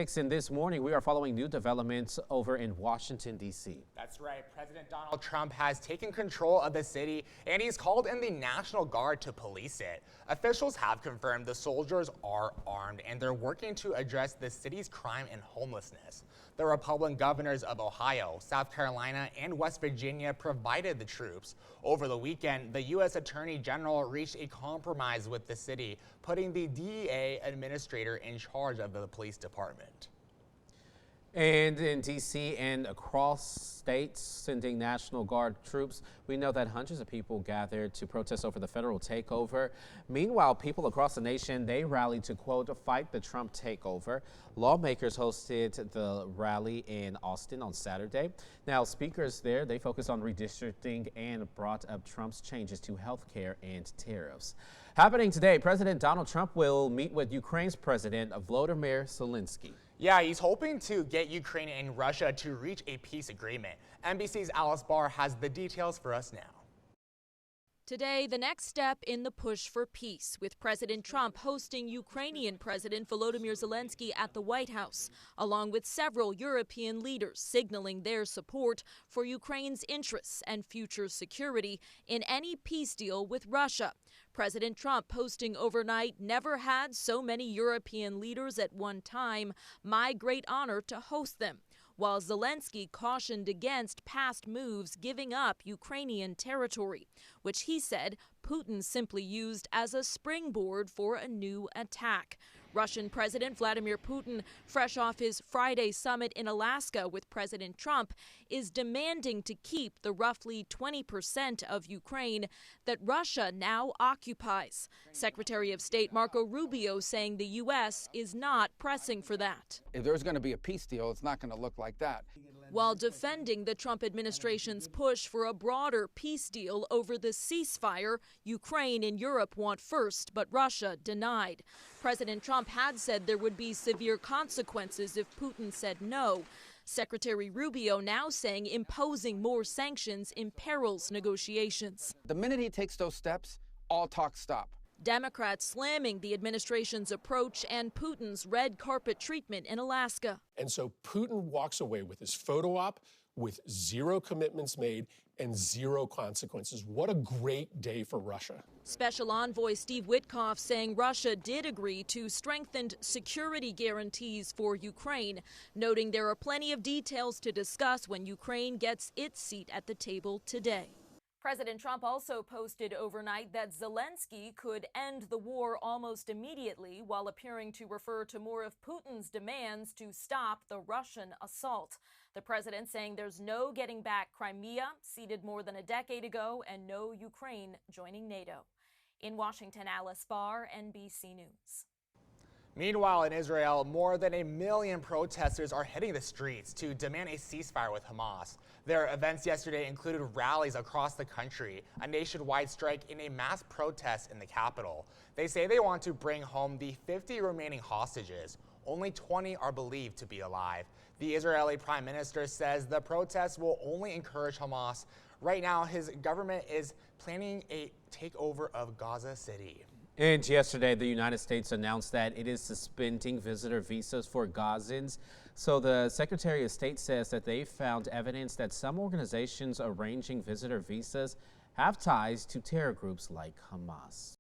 And this morning, we are following new developments over in Washington, D.C. That's right. President Donald Trump has taken control of the city, and he's called in the National Guard to police it. Officials have confirmed the soldiers are armed, and they're working to address the city's crime and homelessness. The Republican governors of Ohio, South Carolina, and West Virginia provided the troops. Over the weekend, the U.S. Attorney General reached a compromise with the city, putting the DEA administrator in charge of the police department. And in D.C. and across states sending National Guard troops, we know that hundreds of people gathered to protest over the federal takeover. Meanwhile, people across the nation, they rallied to, quote, fight the Trump takeover. Lawmakers hosted the rally in Austin on Saturday. Now, speakers there, they focused on redistricting and brought up Trump's changes to health care and tariffs. Happening today, President Donald Trump will meet with Ukraine's President Volodymyr Zelenskyy. Yeah, he's hoping to get Ukraine and Russia to reach a peace agreement. NBC's Alice Barr has the details for us now. Today, the next step in the push for peace, with President Trump hosting Ukrainian President Volodymyr Zelenskyy at the White House, along with several European leaders signaling their support for Ukraine's interests and future security in any peace deal with Russia. President Trump posting overnight, "Never had so many European leaders at one time. My great honor to host them," while Zelenskyy cautioned against past moves giving up Ukrainian territory, which he said Putin simply used as a springboard for a new attack. Russian President Vladimir Putin, fresh off his Friday summit in Alaska with President Trump, is demanding to keep the roughly 20% of Ukraine that Russia now occupies. Secretary of State Marco Rubio saying the U.S. is not pressing for that. If there's going to be a peace deal, it's not going to look like that. While defending the Trump administration's push for a broader peace deal over the ceasefire Ukraine and Europe want first, but Russia denied. President Trump had said there would be severe consequences if Putin said no. Secretary Rubio now saying imposing more sanctions imperils negotiations. The minute he takes those steps, all talk stop. Democrats slamming the administration's approach and Putin's red carpet treatment in Alaska. And so Putin walks away with his photo op with zero commitments made and zero consequences. What a great day for Russia. Special Envoy Steve Witkoff saying Russia did agree to strengthened security guarantees for Ukraine, noting there are plenty of details to discuss when Ukraine gets its seat at the table today. President Trump also posted overnight that Zelenskyy could end the war almost immediately, while appearing to refer to more of Putin's demands to stop the Russian assault. The president saying there's no getting back Crimea, ceded more than a decade ago, and no Ukraine joining NATO. In Washington, Alice Barr, NBC News. Meanwhile, in Israel, more than 1 million protesters are hitting the streets to demand a ceasefire with Hamas. Their events yesterday included rallies across the country, a nationwide strike, and a mass protest in the capital. They say they want to bring home the 50 remaining hostages. Only 20 are believed to be alive. The Israeli prime minister says the protests will only encourage Hamas. Right now, his government is planning a takeover of Gaza City. And yesterday, the United States announced that it is suspending visitor visas for Gazans. So the Secretary of State says that they found evidence that some organizations arranging visitor visas have ties to terror groups like Hamas.